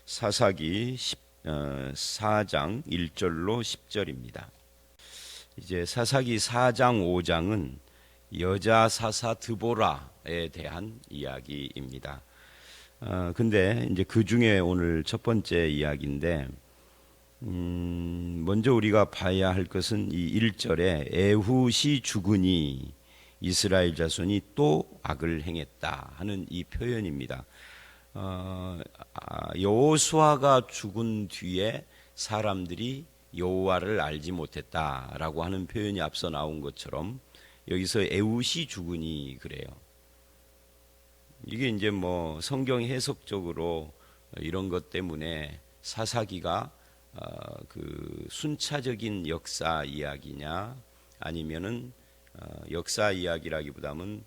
사사기 4장 1절로 10절입니다. 이제 사사기 4장 5장은 여자 사사 드보라에 대한 이야기입니다. 근데 이제 그 중에 오늘 첫 번째 이야기인데, 먼저 우리가 봐야 할 것은 이 1절에 에훗이 죽으니 이스라엘 자손이 또 악을 행했다 하는 이 표현입니다. 여호수아가 죽은 뒤에 사람들이 여호와를 알지 못했다라고 하는 표현이 앞서 나온 것처럼 여기서 에훗이 죽으니 그래요. 이게 이제 뭐 성경 해석적으로 이런 것 때문에 사사기가 그 순차적인 역사 이야기냐 아니면은 역사 이야기라기보다는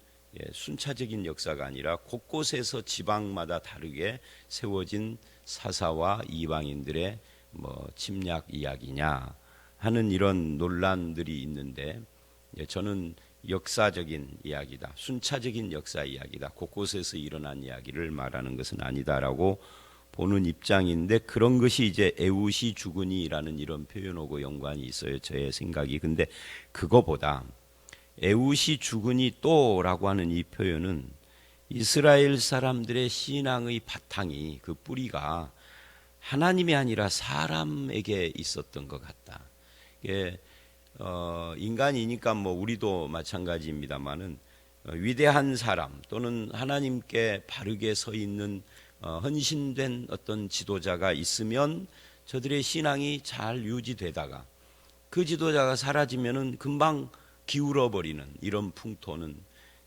순차적인 역사가 아니라 곳곳에서 지방마다 다르게 세워진 사사와 이방인들의 뭐 침략 이야기냐 하는 이런 논란들이 있는데, 저는 역사적인 이야기다, 순차적인 역사 이야기다, 곳곳에서 일어난 이야기를 말하는 것은 아니다라고 보는 입장인데, 그런 것이 이제 에훗이 죽으니라는 이런 표현하고 연관이 있어요, 저의 생각이. 근데 그거보다 에훗이 죽으니 또라고 하는 이 표현은 이스라엘 사람들의 신앙의 바탕이, 그 뿌리가 하나님이 아니라 사람에게 있었던 것 같다. 이게 인간이니까 뭐 우리도 마찬가지입니다만은 위대한 사람 또는 하나님께 바르게 서 있는 헌신된 어떤 지도자가 있으면 저들의 신앙이 잘 유지되다가 그 지도자가 사라지면은 금방 기울어 버리는 이런 풍토는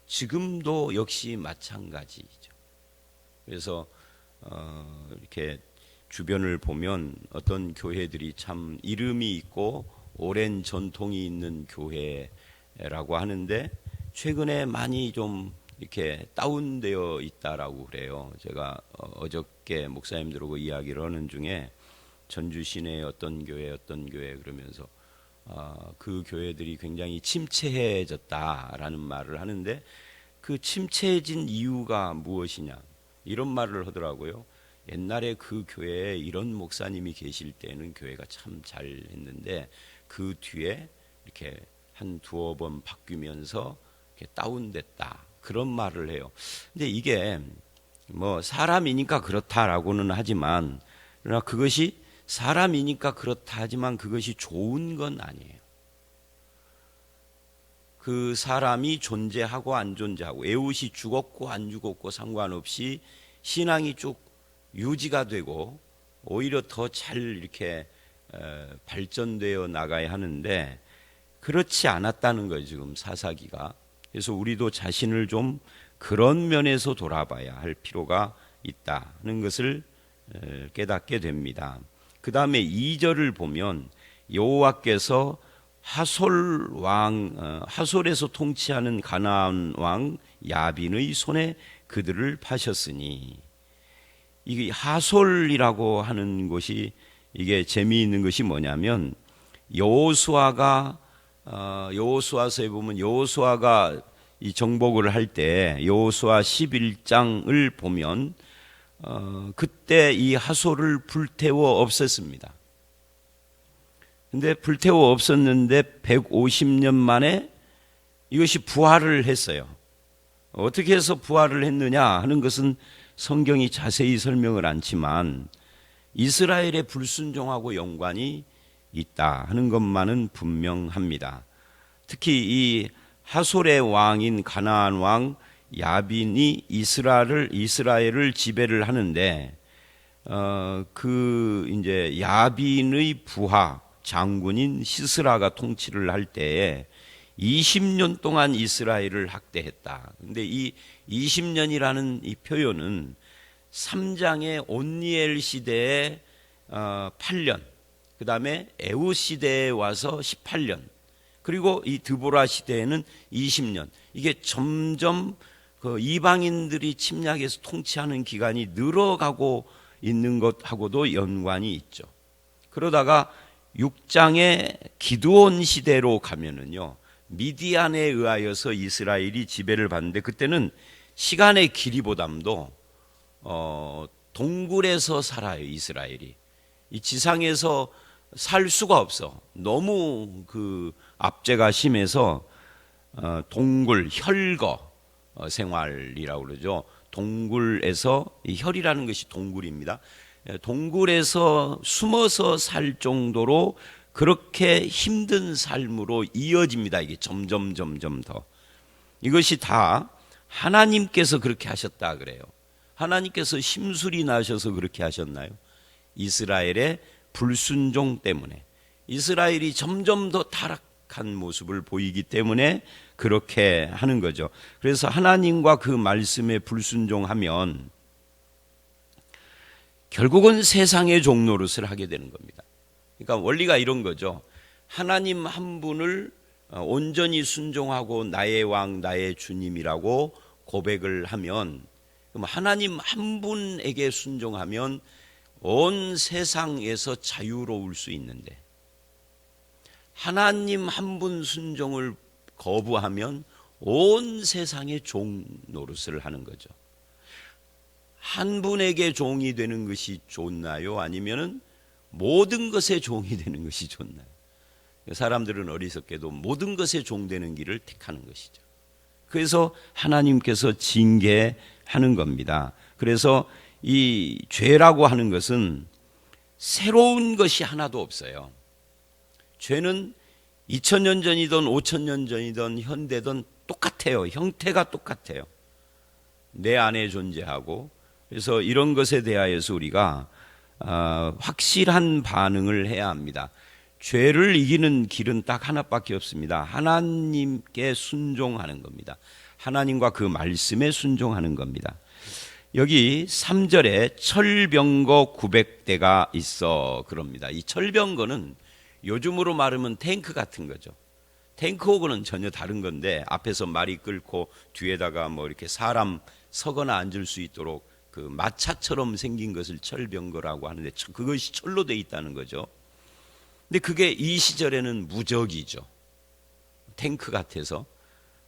지금도 역시 마찬가지죠. 그래서 이렇게 주변을 보면 어떤 교회들이 참 이름이 있고 오랜 전통이 있는 교회라고 하는데 최근에 많이 좀 이렇게 다운되어 있다라고 그래요. 제가 어저께 목사님들하고 이야기를 하는 중에 전주 시내 어떤 교회 그러면서 그 교회들이 굉장히 침체해졌다라는 말을 하는데, 그 침체해진 이유가 무엇이냐 이런 말을 하더라고요. 옛날에 그 교회에 이런 목사님이 계실 때는 교회가 참 잘했는데 그 뒤에 이렇게 한 두어 번 바뀌면서 이렇게 다운됐다, 그런 말을 해요. 근데 이게 뭐 사람이니까 그렇다라고는 하지만, 그러나 그것이 사람이니까 그렇다 하지만 그것이 좋은 건 아니에요. 그 사람이 존재하고 안 존재하고, 에훗이 죽었고 안 죽었고 상관없이 신앙이 쭉 유지가 되고 오히려 더 잘 이렇게 발전되어 나가야 하는데 그렇지 않았다는 거예요, 지금 사사기가. 그래서 우리도 자신을 좀 그런 면에서 돌아봐야 할 필요가 있다는 것을 깨닫게 됩니다. 그 다음에 2절을 보면 여호와께서 하솔에서 통치하는 가나안 왕 야빈의 손에 그들을 파셨으니, 이게 하솔이라고 하는 것이 이게 재미있는 것이 뭐냐면, 여호수아서에 보면 여호수아가 이 정복을 할 때 여호수아 11장을 보면 그때 이 하솔을 불태워 없앴습니다. 근데 불태워 없었는데 150년 만에 이것이 부활을 했어요. 어떻게 해서 부활을 했느냐 하는 것은 성경이 자세히 설명을 않지만 이스라엘의 불순종하고 연관이 있다 하는 것만은 분명합니다. 특히 이 하솔의 왕인 가나안 왕 야빈이 이스라엘을 지배를 하는데, 그 이제 야빈의 부하 장군인 시스라가 통치를 할 때에 20년 동안 이스라엘을 학대했다. 근데 이 20년이라는 이 표현은 3장의 온니엘 시대에 8년, 그 다음에 에훗 시대에 와서 18년, 그리고 이 드보라 시대에는 20년, 이게 점점 그 이방인들이 침략해서 통치하는 기간이 늘어가고 있는 것하고도 연관이 있죠. 그러다가 6장의 기드온 시대로 가면은요, 미디안에 의하여서 이스라엘이 지배를 받는데, 그때는 시간의 길이보담도 동굴에서 살아요. 이스라엘이 이 지상에서 살 수가 없어. 너무 그 압제가 심해서 동굴 혈거 생활이라고 그러죠. 동굴에서, 이 혈이라는 것이 동굴입니다. 동굴에서 숨어서 살 정도로 그렇게 힘든 삶으로 이어집니다. 이게 점점 더. 이것이 다 하나님께서 그렇게 하셨다 그래요. 하나님께서 심술이 나셔서 그렇게 하셨나요? 이스라엘의 불순종 때문에, 이스라엘이 점점 더 타락한 모습을 보이기 때문에 그렇게 하는 거죠. 그래서 하나님과 그 말씀에 불순종하면 결국은 세상의 종 노릇을 하게 되는 겁니다. 그러니까 원리가 이런 거죠. 하나님 한 분을 온전히 순종하고 나의 왕, 나의 주님이라고 고백을 하면, 그럼 하나님 한 분에게 순종하면 온 세상에서 자유로울 수 있는데, 하나님 한 분 순종을 거부하면 온 세상의 종 노릇을 하는 거죠. 한 분에게 종이 되는 것이 좋나요? 아니면은 모든 것의 종이 되는 것이 좋나요? 사람들은 어리석게도 모든 것의 종 되는 길을 택하는 것이죠. 그래서 하나님께서 징계하는 겁니다. 그래서 이 죄라고 하는 것은 새로운 것이 하나도 없어요. 죄는 2000년 전이든 5000년 전이든 현대든 똑같아요. 형태가 똑같아요. 내 안에 존재하고, 그래서 이런 것에 대하여서 우리가 확실한 반응을 해야 합니다. 죄를 이기는 길은 딱 하나밖에 없습니다. 하나님께 순종하는 겁니다. 하나님과 그 말씀에 순종하는 겁니다. 여기 3절에 철병거 900대가 있어 그럽니다. 이 철병거는 요즘으로 말하면 탱크 같은 거죠. 탱크하고는 전혀 다른 건데, 앞에서 말이 끓고 뒤에다가 뭐 이렇게 사람 서거나 앉을 수 있도록 그 마차처럼 생긴 것을 철병거라고 하는데, 그것이 철로 돼 있다는 거죠. 근데 그게 이 시절에는 무적이죠. 탱크 같아서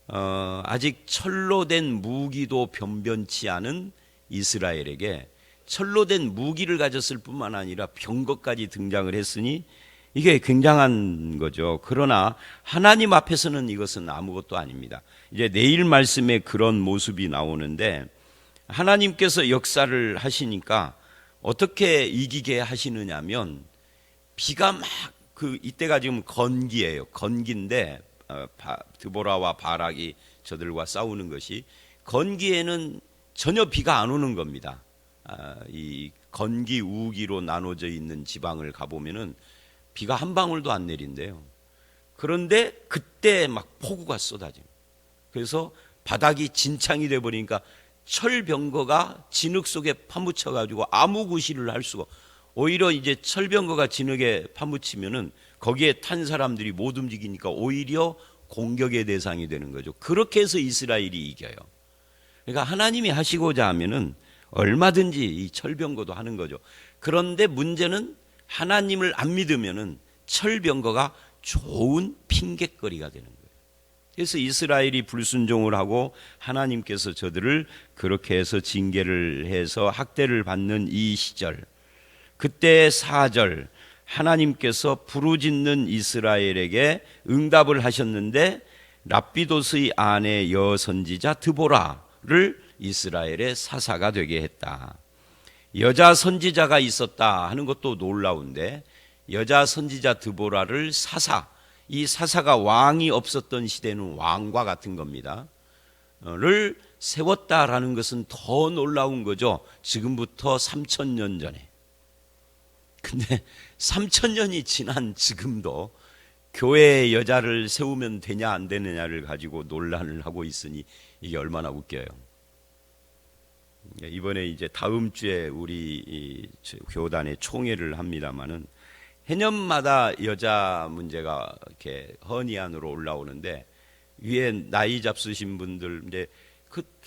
아직 철로 된 무기도 변변치 않은 이스라엘에게 철로 된 무기를 가졌을 뿐만 아니라 병거까지 등장을 했으니 이게 굉장한 거죠. 그러나 하나님 앞에서는 이것은 아무것도 아닙니다. 이제 내일 말씀에 그런 모습이 나오는데, 하나님께서 역사를 하시니까 어떻게 이기게 하시느냐면, 비가 막 이때가 지금 건기예요. 건기인데 드보라와 바락이 저들과 싸우는 것이, 건기에는 전혀 비가 안 오는 겁니다. 이 건기 우기로 나눠져 있는 지방을 가보면은 비가 한 방울도 안 내린대요. 그런데 그때 막 폭우가 쏟아집니다. 그래서 바닥이 진창이 돼 버리니까 철병거가 진흙 속에 파묻혀 가지고 아무 구실을 할 수가, 오히려 이제 철병거가 진흙에 파묻히면은 거기에 탄 사람들이 못 움직이니까 오히려 공격의 대상이 되는 거죠. 그렇게 해서 이스라엘이 이겨요. 그러니까 하나님이 하시고자 하면은 얼마든지 이 철병거도 하는 거죠. 그런데 문제는 하나님을 안 믿으면은 철병거가 좋은 핑곗거리가 되는 거예요. 그래서 이스라엘이 불순종을 하고 하나님께서 저들을 그렇게 해서 징계를 해서 학대를 받는 이 시절, 그때 4절 하나님께서 부르짖는 이스라엘에게 응답을 하셨는데, 랍비도스의 아내 여선지자 드보라를 이스라엘의 사사가 되게 했다. 여자 선지자가 있었다 하는 것도 놀라운데, 여자 선지자 드보라를 사사, 이 사사가 왕이 없었던 시대는 왕과 같은 겁니다. 를 세웠다라는 것은 더 놀라운 거죠. 지금부터 3000년 전에. 근데 3000년이 지난 지금도 교회에 여자를 세우면 되냐 안 되느냐를 가지고 논란을 하고 있으니 이게 얼마나 웃겨요. 이번에 이제 다음 주에 우리 교단에 총회를 합니다마는 해년마다 여자 문제가 이렇게 헌의안으로 올라오는데, 위에 나이 잡수신 분들,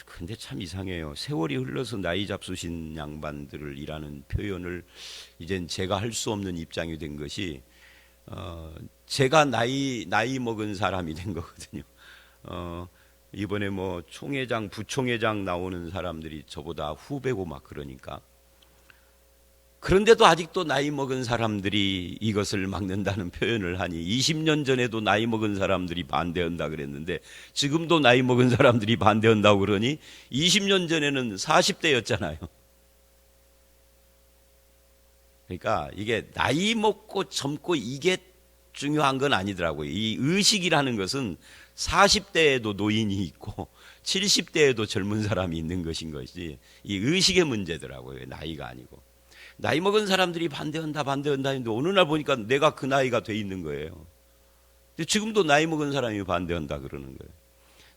근데 참 이상해요. 세월이 흘러서 나이 잡수신 양반들이라는 표현을 이젠 제가 할 수 없는 입장이 된 것이, 제가 나이 먹은 사람이 된 거거든요. 이번에 뭐 총회장, 부총회장 나오는 사람들이 저보다 후배고 막 그러니까 그런데도 아직도 나이 먹은 사람들이 이것을 막는다는 표현을 하니 20년 전에도 나이 먹은 사람들이 반대한다 그랬는데 지금도 나이 먹은 사람들이 반대한다고 그러니 20년 전에는 40대였잖아요. 그러니까 이게 나이 먹고 젊고 이게 중요한 건 아니더라고요. 이 의식이라는 것은 40대에도 노인이 있고 70대에도 젊은 사람이 있는 것인 것이 이 의식의 문제더라고요. 나이가 아니고. 나이 먹은 사람들이 반대한다 했는데 어느 날 보니까 내가 그 나이가 돼 있는 거예요. 지금도 나이 먹은 사람이 반대한다 그러는 거예요.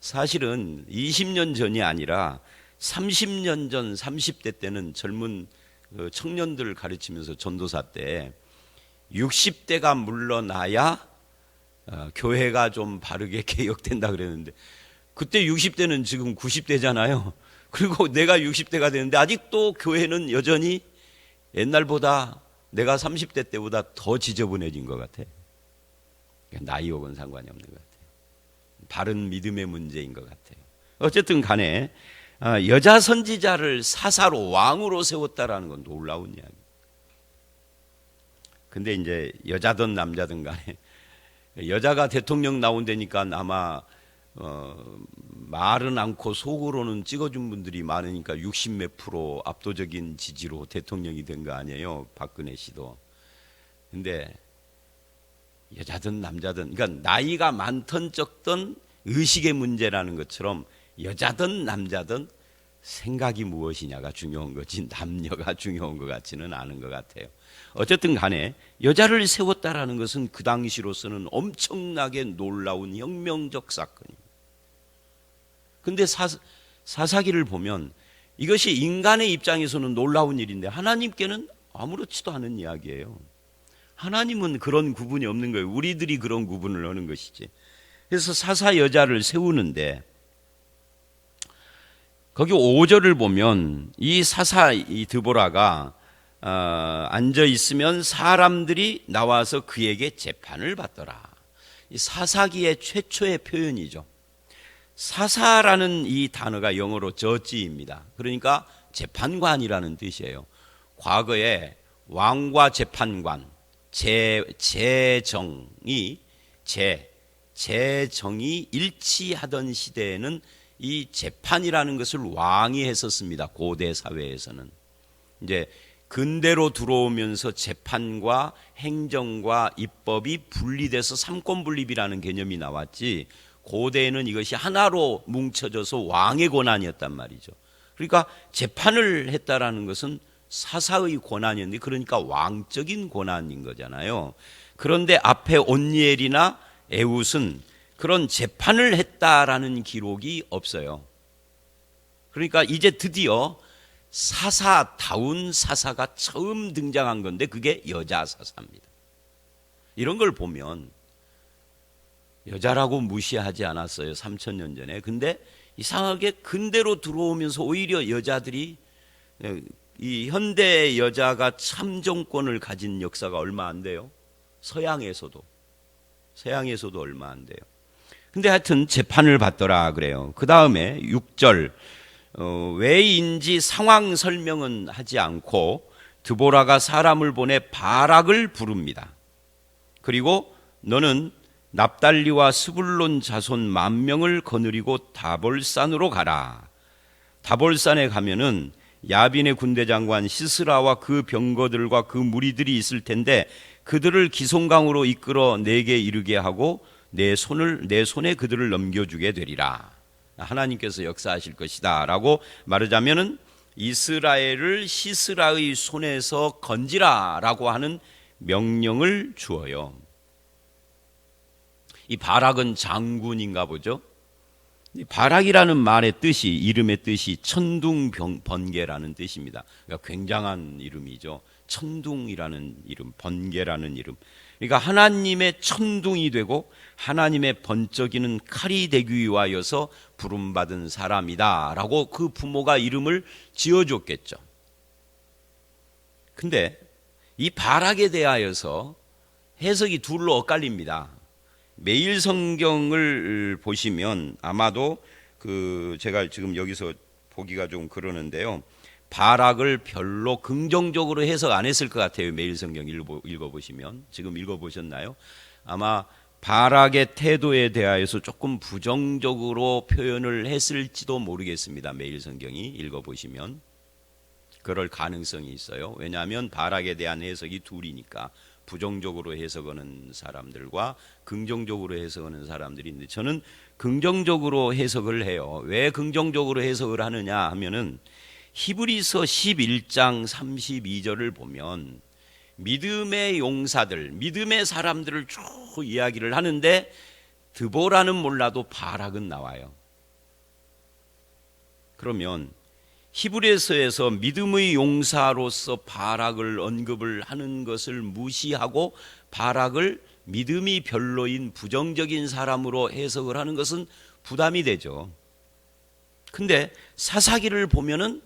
사실은 20년 전이 아니라 30년 전 30대 때는 젊은 청년들을 가르치면서 전도사 때 60대가 물러나야 교회가 좀 바르게 개혁된다 그랬는데 그때 60대는 지금 90대잖아요. 그리고 내가 60대가 되는데 아직도 교회는 여전히 옛날보다 내가 30대 때보다 더 지저분해진 것 같아. 나이하고는 상관이 없는 것 같아요. 바른 믿음의 문제인 것 같아요. 어쨌든 간에 여자 선지자를 사사로 왕으로 세웠다라는 건 놀라운 이야기. 근데 이제 여자든 남자든 간에 여자가 대통령 나온다니까 아마 말은 않고 속으로는 찍어준 분들이 많으니까 60몇 프로 압도적인 지지로 대통령이 된 거 아니에요, 박근혜 씨도. 근데 여자든 남자든, 그러니까 나이가 많든 적든 의식의 문제라는 것처럼 여자든 남자든 생각이 무엇이냐가 중요한 거지 남녀가 중요한 것 같지는 않은 것 같아요. 어쨌든 간에 여자를 세웠다라는 것은 그 당시로서는 엄청나게 놀라운 혁명적 사건입니다. 근데 사사기를 보면 이것이 인간의 입장에서는 놀라운 일인데 하나님께는 아무렇지도 않은 이야기예요. 하나님은 그런 구분이 없는 거예요. 우리들이 그런 구분을 하는 것이지. 그래서 사사 여자를 세우는데 거기 5절을 보면 이 사사 이 드보라가 앉아 있으면 사람들이 나와서 그에게 재판을 받더라. 이 사사기의 최초의 표현이죠. 사사라는 이 단어가 영어로 저지입니다. 그러니까 재판관이라는 뜻이에요. 과거에 왕과 재판관, 재정이 일치하던 시대에는 이 재판이라는 것을 왕이 했었습니다. 고대 사회에서는. 이제 근대로 들어오면서 재판과 행정과 입법이 분리돼서 삼권분립이라는 개념이 나왔지 고대에는 이것이 하나로 뭉쳐져서 왕의 권한이었단 말이죠. 그러니까 재판을 했다라는 것은 사사의 권한이었는데 그러니까 왕적인 권한인 거잖아요. 그런데 앞에 온니엘이나 에훗은 그런 재판을 했다라는 기록이 없어요. 그러니까 이제 드디어 사사다운 사사가 처음 등장한 건데 그게 여자 사사입니다. 이런 걸 보면 여자라고 무시하지 않았어요. 3000년 전에. 근데 이상하게 근대로 들어오면서 오히려 여자들이 이 현대 여자가 참정권을 가진 역사가 얼마 안 돼요. 서양에서도 얼마 안 돼요. 근데 하여튼 재판을 받더라 그래요. 그 다음에 6절 왜인지 상황 설명은 하지 않고 드보라가 사람을 보내 바락을 부릅니다. 그리고 너는 납달리와 스불론 자손 10,000명을 거느리고 다볼산으로 가라. 다볼산에 가면은 야빈의 군대 장관 시스라와 그 병거들과 그 무리들이 있을 텐데 그들을 기송강으로 이끌어 내게 이르게 하고 내 손에 그들을 넘겨주게 되리라. 하나님께서 역사하실 것이다 라고 말하자면은 이스라엘을 시스라의 손에서 건지라 라고 하는 명령을 주어요. 이 바락은 장군인가 보죠. 바락이라는 말의 뜻이 이름의 뜻이 천둥번개라는 뜻입니다. 그러니까 굉장한 이름이죠. 천둥이라는 이름, 번개라는 이름. 그러니까 하나님의 천둥이 되고 하나님의 번쩍이는 칼이 되기 위하여서 부름받은 사람이다 라고 그 부모가 이름을 지어줬겠죠. 근데 이 바락에 대하여서 해석이 둘로 엇갈립니다. 매일 성경을 보시면 아마도 제가 지금 여기서 보기가 좀 그러는데요. 바락을 별로 긍정적으로 해석 안 했을 것 같아요. 매일 성경 읽어보시면. 지금 읽어보셨나요? 아마 바락의 태도에 대하여서 조금 부정적으로 표현을 했을지도 모르겠습니다. 매일 성경이 읽어보시면 그럴 가능성이 있어요. 왜냐하면 바락에 대한 해석이 둘이니까, 부정적으로 해석하는 사람들과 긍정적으로 해석하는 사람들이 있는데, 저는 긍정적으로 해석을 해요. 왜 긍정적으로 해석을 하느냐 하면은 히브리서 11장 32절을 보면 믿음의 용사들, 믿음의 사람들을 쭉 이야기를 하는데 드보라는 몰라도 바락은 나와요. 그러면 히브리서에서 믿음의 용사로서 바락을 언급을 하는 것을 무시하고 바락을 믿음이 별로인 부정적인 사람으로 해석을 하는 것은 부담이 되죠. 근데 사사기를 보면은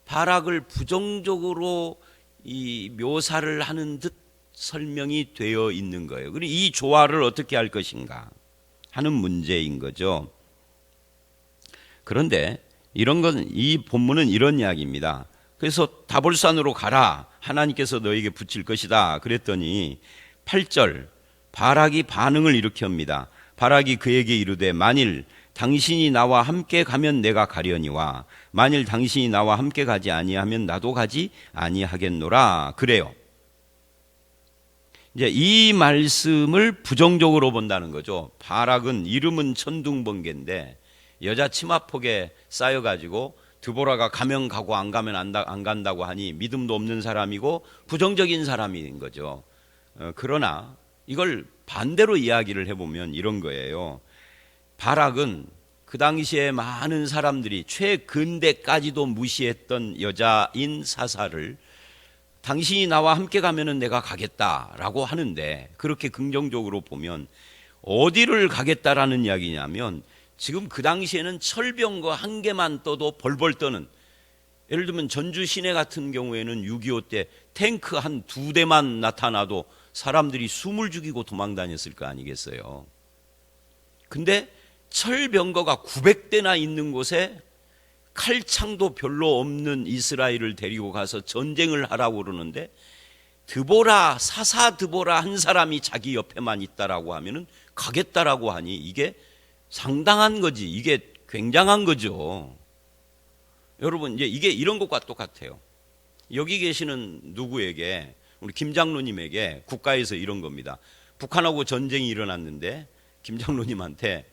바락을 부정적으로 이 묘사를 하는 듯 설명이 되어 있는 거예요. 그리고 이 조화를 어떻게 할 것인가 하는 문제인 거죠. 그런데 이런 건, 이 본문은 이런 이야기입니다. 그래서 다볼산으로 가라, 하나님께서 너에게 붙일 것이다 그랬더니 8절 바락이 반응을 일으킵니다. 바락이 그에게 이르되 만일 당신이 나와 함께 가면 내가 가려니와 만일 당신이 나와 함께 가지 아니하면 나도 가지 아니하겠노라 그래요. 이제 이 말씀을 부정적으로 본다는 거죠. 바락은 이름은 천둥번개인데 여자 치마폭에 쌓여가지고 드보라가 가면 가고 안 가면 안 간다고 하니 믿음도 없는 사람이고 부정적인 사람인 거죠. 그러나 이걸 반대로 이야기를 해보면 이런 거예요. 바락은 그 당시에 많은 사람들이 최근대까지도 무시했던 여자인 사사를 당신이 나와 함께 가면은 내가 가겠다라고 하는데, 그렇게 긍정적으로 보면 어디를 가겠다라는 이야기냐면 지금 그 당시에는 철병거 한 개만 떠도 벌벌 떠는, 예를 들면 전주 시내 같은 경우에는 6.25 때 탱크 한 2대만 나타나도 사람들이 숨을 죽이고 도망 다녔을 거 아니겠어요. 근데 철병거가 900대나 있는 곳에 칼창도 별로 없는 이스라엘을 데리고 가서 전쟁을 하라고 그러는데 드보라, 사사 드보라 한 사람이 자기 옆에만 있다라고 하면은 가겠다라고 하니 이게 상당한 거지, 이게 굉장한 거죠. 여러분, 이제 이게 이런 것과 똑같아요. 여기 계시는 누구에게, 우리 김 장로님에게 국가에서 이런 겁니다. 북한하고 전쟁이 일어났는데 김 장로님한테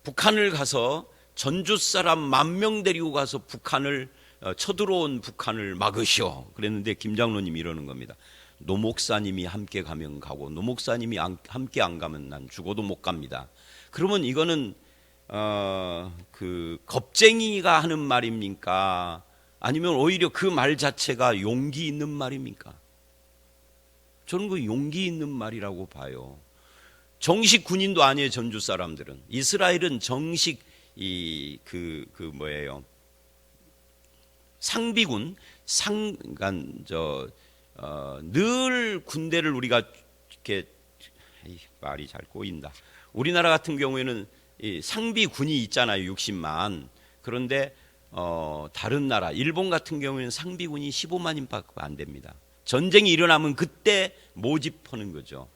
북한을 가서 전주 사람 10,000명 데리고 가서 북한을 쳐들어온 북한을 막으시오 그랬는데 김 장로님이 이러는 겁니다. 노 목사님이 함께 가면 가고 노 목사님이 함께 안 가면 난 죽어도 못 갑니다. 그러면 이거는 그 겁쟁이가 하는 말입니까? 아니면 오히려 그 말 자체가 용기 있는 말입니까? 저는 그 용기 있는 말이라고 봐요. 정식 군인도 아니에요. 전주 사람들은. 이스라엘은 정식 상비군, 늘 군대를 우리가 이렇게, 말이 잘 꼬인다. 우리나라 같은 경우에는 상비군이 있잖아요. 60만. 그런데 다른 나라, 일본 같은 경우에는 상비군이 15만인밖에 안 됩니다. 전쟁이 일어나면 그때 모집하는 거죠.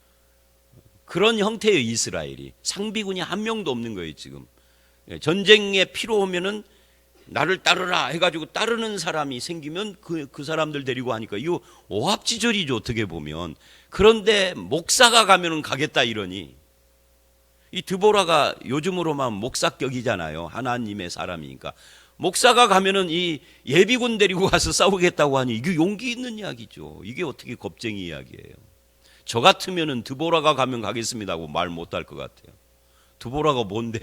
그런 형태의 이스라엘이, 상비군이 한 명도 없는 거예요. 지금 전쟁에 필요 오면은 나를 따르라 해가지고 따르는 사람이 생기면 그 사람들 데리고 하니까 이거 오합지졸이죠, 어떻게 보면. 그런데 목사가 가면은 가겠다 이러니, 이 드보라가 요즘으로만 목사격이잖아요. 하나님의 사람이니까. 목사가 가면은 이 예비군 데리고 가서 싸우겠다고 하니 이게 용기 있는 이야기죠. 이게 어떻게 겁쟁이 이야기예요. 저 같으면은 드보라가 가면 가겠습니다 하고 말 못할 것 같아요. 드보라가 뭔데?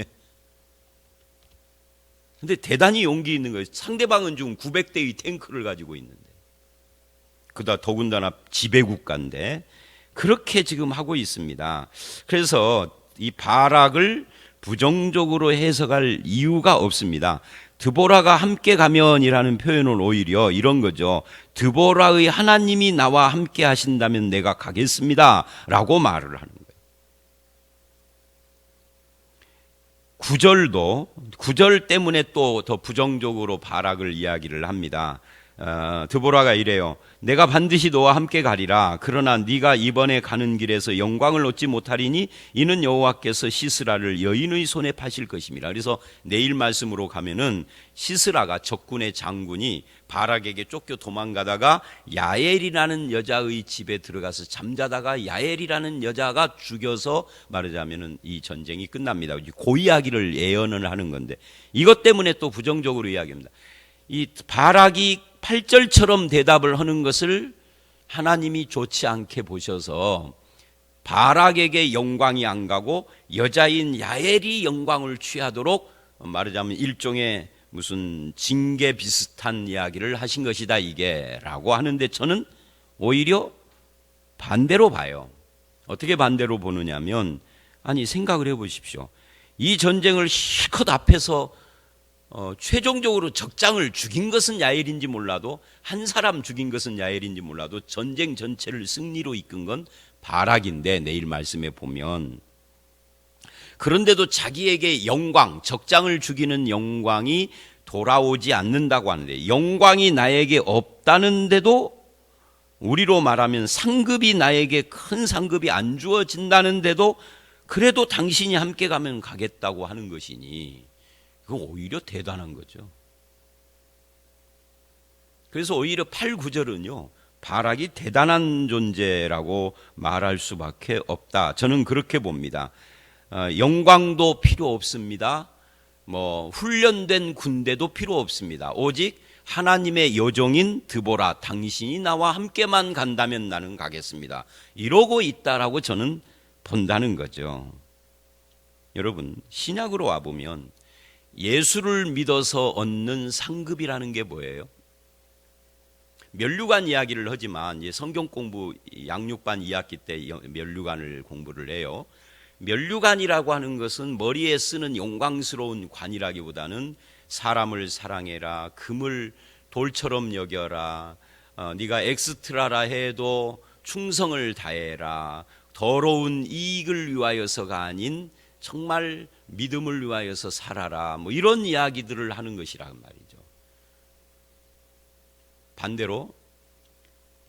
근데 대단히 용기 있는 거예요. 상대방은 지금 900대의 탱크를 가지고 있는데, 그다 더군다나 지배국가인데 그렇게 지금 하고 있습니다. 그래서 이 바락을 부정적으로 해석할 이유가 없습니다. 드보라가 함께 가면이라는 표현은 오히려 이런 거죠. 드보라의 하나님이 나와 함께 하신다면 내가 가겠습니다 라고 말을 하는 거예요. 구절 때문에 또 더 부정적으로 바락을 이야기를 합니다. 드보라가 이래요. 내가 반드시 너와 함께 가리라. 그러나 네가 이번에 가는 길에서 영광을 얻지 못하리니 이는 여호와께서 시스라를 여인의 손에 파실 것입니다. 그래서 내일 말씀으로 가면은 시스라가 적군의 장군이 바락에게 쫓겨 도망가다가 야엘이라는 여자의 집에 들어가서 잠자다가 야엘이라는 여자가 죽여서 말하자면은 이 전쟁이 끝납니다. 그 이야기를 예언을 하는 건데 이것 때문에 또 부정적으로 이야기합니다. 이 바락이 8절처럼 대답을 하는 것을 하나님이 좋지 않게 보셔서 바락에게 영광이 안 가고 여자인 야엘이 영광을 취하도록 말하자면 일종의 무슨 징계 비슷한 이야기를 하신 것이다 이게 라고 하는데 저는 오히려 반대로 봐요. 어떻게 반대로 보느냐면 아니 생각을 해보십시오. 이 전쟁을 실컷 앞에서 최종적으로 적장을 죽인 것은 야엘인지 몰라도 한 사람 죽인 것은 야엘인지 몰라도 전쟁 전체를 승리로 이끈 건 바락인데 내일 말씀에 보면 그런데도 자기에게 영광, 적장을 죽이는 영광이 돌아오지 않는다고 하는데 영광이 나에게 없다는데도 우리로 말하면 상급이 나에게 큰 상급이 안 주어진다는데도 그래도 당신이 함께 가면 가겠다고 하는 것이니 그건 오히려 대단한 거죠. 그래서 오히려 8, 9절은요. 바락이 대단한 존재라고 말할 수밖에 없다. 저는 그렇게 봅니다. 영광도 필요 없습니다. 훈련된 군대도 필요 없습니다. 오직 하나님의 여종인 드보라 당신이 나와 함께만 간다면 나는 가겠습니다. 이러고 있다라고 저는 본다는 거죠. 여러분 신약으로 와보면 예수를 믿어서 얻는 상급이라는 게 뭐예요? 면류관 이야기를 하지만 성경 공부 양육반 2학기 때 면류관을 공부를 해요. 면류관이라고 하는 것은 머리에 쓰는 영광스러운 관이라기보다는 사람을 사랑해라, 금을 돌처럼 여겨라, 네가 엑스트라라 해도 충성을 다해라, 더러운 이익을 위하여서가 아닌 정말 믿음을 위하여서 살아라, 이런 이야기들을 하는 것이란 말이죠. 반대로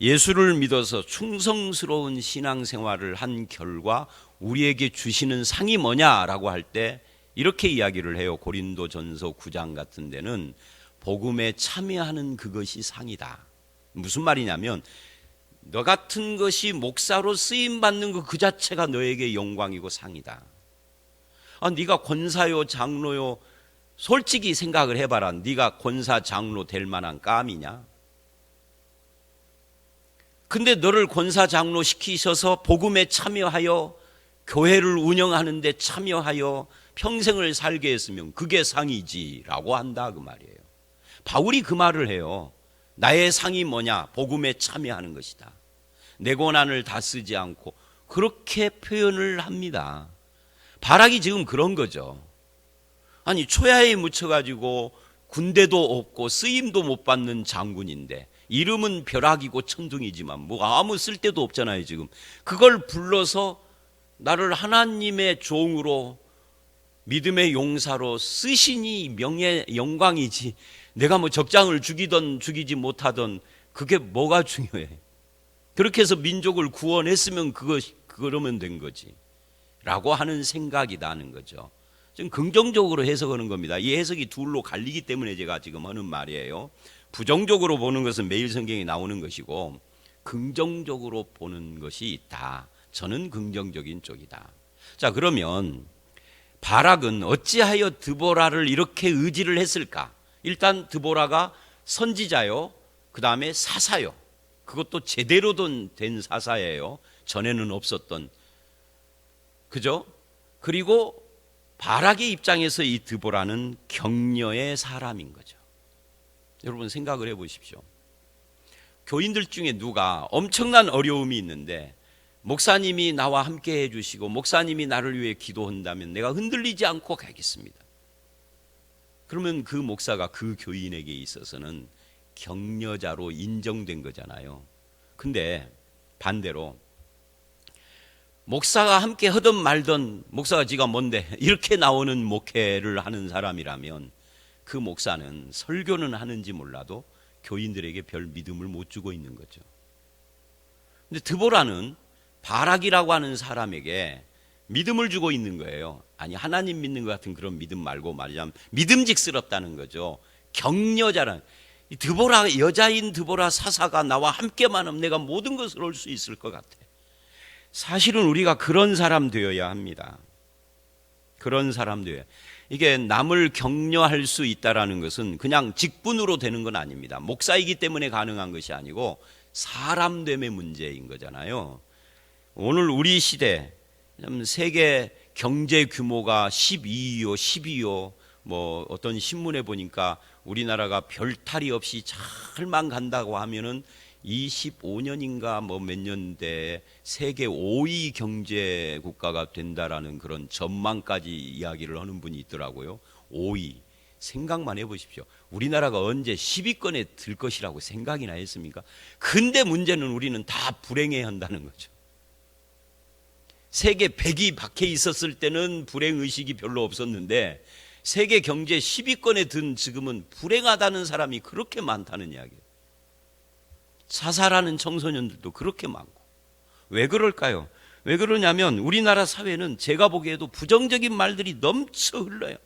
예수를 믿어서 충성스러운 신앙생활을 한 결과 우리에게 주시는 상이 뭐냐라고 할 때 이렇게 이야기를 해요. 고린도전서 9장 같은 데는 복음에 참여하는 그것이 상이다. 무슨 말이냐면 너 같은 것이 목사로 쓰임받는 그 자체가 너에게 영광이고 상이다. 네가 권사요 장로요 솔직히 생각을 해봐라. 네가 권사 장로 될 만한 깜이냐? 근데 너를 권사 장로 시키셔서 복음에 참여하여 교회를 운영하는 데 참여하여 평생을 살게 했으면 그게 상이지라고 한다 그 말이에요. 바울이 그 말을 해요. 나의 상이 뭐냐? 복음에 참여하는 것이다. 내 고난을 다 쓰지 않고 그렇게 표현을 합니다. 바락이 지금 그런 거죠. 아니 초야에 묻혀가지고 군대도 없고 쓰임도 못 받는 장군인데 이름은 벼락이고 천둥이지만 아무 쓸데도 없잖아요 지금. 그걸 불러서 나를 하나님의 종으로 믿음의 용사로 쓰시니 명예 영광이지 내가 적장을 죽이던 죽이지 못하던 그게 뭐가 중요해. 그렇게 해서 민족을 구원했으면 그러면 된 거지 라고 하는 생각이 나는 거죠. 좀 긍정적으로 해석하는 겁니다. 이 해석이 둘로 갈리기 때문에 제가 지금 하는 말이에요. 부정적으로 보는 것은 매일 성경에 나오는 것이고 긍정적으로 보는 것이 있다. 저는 긍정적인 쪽이다. 자, 그러면 바락은 어찌하여 드보라를 이렇게 의지를 했을까? 일단 드보라가 선지자요, 그 다음에 사사요. 그것도 제대로 된 사사예요. 전에는 없었던. 그죠? 그리고 바락의 입장에서 이 드보라는 격려의 사람인 거죠. 여러분 생각을 해보십시오. 교인들 중에 누가 엄청난 어려움이 있는데 목사님이 나와 함께 해주시고 목사님이 나를 위해 기도한다면 내가 흔들리지 않고 가겠습니다. 그러면 그 목사가 그 교인에게 있어서는 격려자로 인정된 거잖아요. 근데 반대로 목사가 함께 하든 말든 목사가 지가 뭔데 이렇게 나오는 목회를 하는 사람이라면 그 목사는 설교는 하는지 몰라도 교인들에게 별 믿음을 못 주고 있는 거죠. 근데 드보라는 바락이라고 하는 사람에게 믿음을 주고 있는 거예요. 아니, 하나님 믿는 것 같은 그런 믿음 말고 말하자면 믿음직스럽다는 거죠. 격려자란, 드보라, 여자인 드보라 사사가 나와 함께만 하면 내가 모든 것을 얻을 수 있을 것 같아. 사실은 우리가 그런 사람 되어야 합니다. 그런 사람 되어야. 이게 남을 격려할 수 있다라는 것은 그냥 직분으로 되는 건 아닙니다. 목사이기 때문에 가능한 것이 아니고 사람됨의 문제인 거잖아요. 오늘 우리 시대 세계 경제 규모가 12요 뭐 어떤 신문에 보니까 우리나라가 별탈이 없이 잘만 간다고 하면은 25년인가 뭐 몇 년대에 세계 5위 경제 국가가 된다라는 그런 전망까지 이야기를 하는 분이 있더라고요. 5위. 생각만 해보십시오. 우리나라가 언제 10위권에 들 것이라고 생각이나 했습니까? 근데 문제는 우리는 다 불행해야 한다는 거죠. 세계 100위 밖에 있었을 때는 불행의식이 별로 없었는데 세계 경제 10위권에 든 지금은 불행하다는 사람이 그렇게 많다는 이야기예요. 자살하는 청소년들도 그렇게 많고. 왜 그럴까요? 왜 그러냐면 우리나라 사회는 제가 보기에도 부정적인 말들이 넘쳐 흘러요.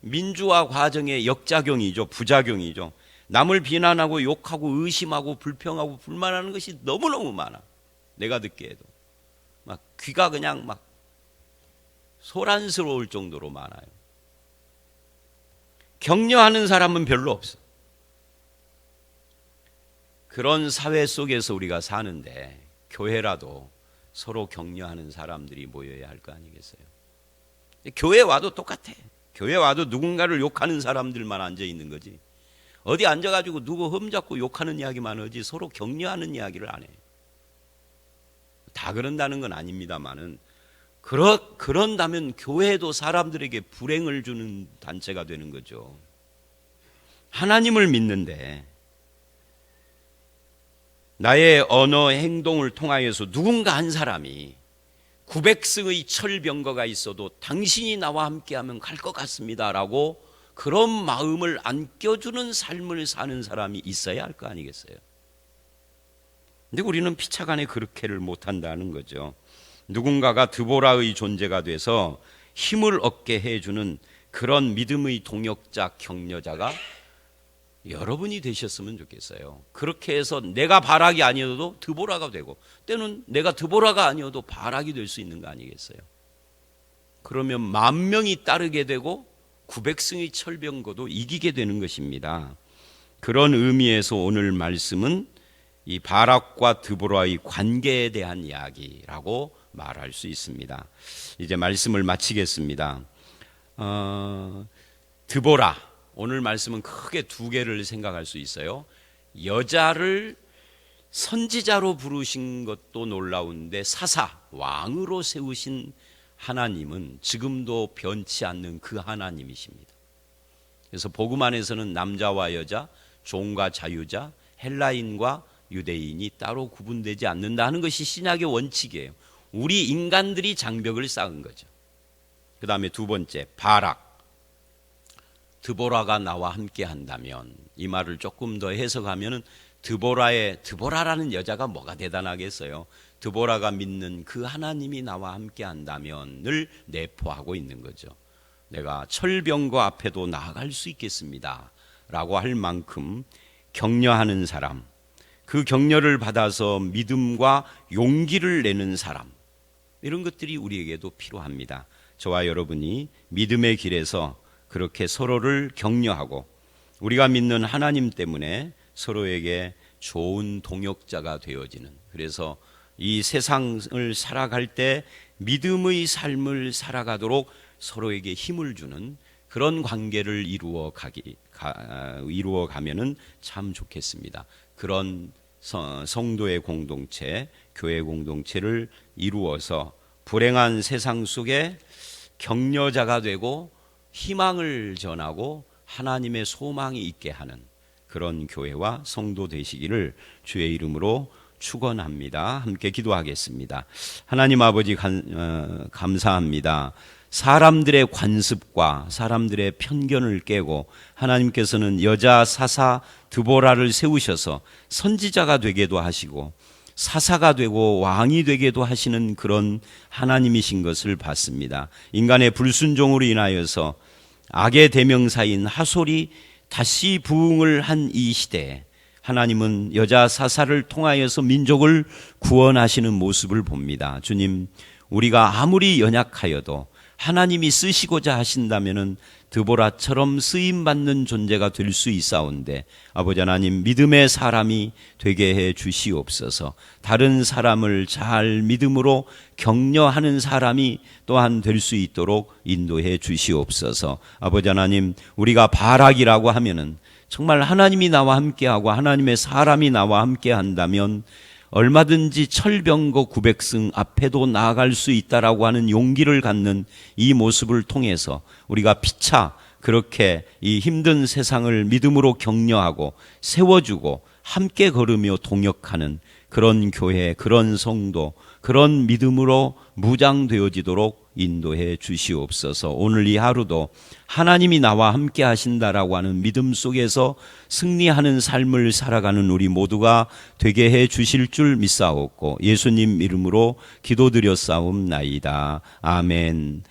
민주화 과정의 역작용이죠. 부작용이죠. 남을 비난하고 욕하고 의심하고 불평하고 불만하는 것이 너무너무 많아. 내가 듣기에도 막 귀가 그냥 막 소란스러울 정도로 많아요. 격려하는 사람은 별로 없어. 그런 사회 속에서 우리가 사는데 교회라도 서로 격려하는 사람들이 모여야 할 거 아니겠어요? 교회 와도 똑같아. 교회 와도 누군가를 욕하는 사람들만 앉아 있는 거지. 어디 앉아가지고 누구 흠잡고 욕하는 이야기만 하지 서로 격려하는 이야기를 안 해. 다 그런다는 건 아닙니다만은 그런다면 교회도 사람들에게 불행을 주는 단체가 되는 거죠. 하나님을 믿는데 나의 언어 행동을 통하여서 누군가 한 사람이 900승의 철병거가 있어도 당신이 나와 함께하면 갈 것 같습니다 라고 그런 마음을 안겨주는 삶을 사는 사람이 있어야 할 거 아니겠어요? 근데 우리는 피차간에 그렇게를 못한다는 거죠. 누군가가 드보라의 존재가 돼서 힘을 얻게 해주는 그런 믿음의 동역자, 격려자가 여러분이 되셨으면 좋겠어요. 그렇게 해서 내가 바락이 아니어도 드보라가 되고 때는 내가 드보라가 아니어도 바락이 될 수 있는 거 아니겠어요? 그러면 10,000명이 따르게 되고 900승의 철병거도 이기게 되는 것입니다. 그런 의미에서 오늘 말씀은 이 바락과 드보라의 관계에 대한 이야기라고 말할 수 있습니다. 이제 말씀을 마치겠습니다. 드보라, 오늘 말씀은 크게 두 개를 생각할 수 있어요. 여자를 선지자로 부르신 것도 놀라운데 사사, 왕으로 세우신 하나님은 지금도 변치 않는 그 하나님이십니다. 그래서 복음 안에서는 남자와 여자, 종과 자유자, 헬라인과 유대인이 따로 구분되지 않는다 하는 것이 신약의 원칙이에요. 우리 인간들이 장벽을 쌓은 거죠. 그 다음에 두 번째, 바락. 드보라가 나와 함께 한다면, 이 말을 조금 더 해석하면은 드보라라는 여자가 뭐가 대단하겠어요? 드보라가 믿는 그 하나님이 나와 함께 한다면을 내포하고 있는 거죠. 내가 철병거 앞에도 나아갈 수 있겠습니다 라고 할 만큼 격려하는 사람, 그 격려를 받아서 믿음과 용기를 내는 사람, 이런 것들이 우리에게도 필요합니다. 저와 여러분이 믿음의 길에서 그렇게 서로를 격려하고 우리가 믿는 하나님 때문에 서로에게 좋은 동역자가 되어지는, 그래서 이 세상을 살아갈 때 믿음의 삶을 살아가도록 서로에게 힘을 주는 그런 관계를 이루어 가면은 참 좋겠습니다. 그런 성도의 공동체, 교회 공동체를 이루어서 불행한 세상 속에 격려자가 되고 희망을 전하고 하나님의 소망이 있게 하는 그런 교회와 성도 되시기를 주의 이름으로 축원합니다. 함께 기도하겠습니다. 하나님 아버지 감사합니다. 사람들의 관습과 사람들의 편견을 깨고 하나님께서는 여자 사사 드보라를 세우셔서 선지자가 되게도 하시고 사사가 되고 왕이 되게도 하시는 그런 하나님이신 것을 봤습니다. 인간의 불순종으로 인하여서 악의 대명사인 하솔이 다시 부흥을 한 이 시대에 하나님은 여자 사사를 통하여서 민족을 구원하시는 모습을 봅니다. 주님, 우리가 아무리 연약하여도 하나님이 쓰시고자 하신다면은 드보라처럼 쓰임받는 존재가 될 수 있사온데 아버지 하나님, 믿음의 사람이 되게 해 주시옵소서. 다른 사람을 잘 믿음으로 격려하는 사람이 또한 될 수 있도록 인도해 주시옵소서. 아버지 하나님, 우리가 바락이라고 하면은 정말 하나님이 나와 함께하고 하나님의 사람이 나와 함께한다면 얼마든지 철병거 900승 앞에도 나아갈 수 있다라고 하는 용기를 갖는 이 모습을 통해서 우리가 피차 그렇게 이 힘든 세상을 믿음으로 격려하고 세워주고 함께 걸으며 동역하는 그런 교회, 그런 성도, 그런 믿음으로 무장되어지도록 인도해 주시옵소서. 오늘 이 하루도 하나님이 나와 함께 하신다라고 하는 믿음 속에서 승리하는 삶을 살아가는 우리 모두가 되게 해 주실 줄 믿사옵고 예수님 이름으로 기도드렸사옵나이다. 아멘.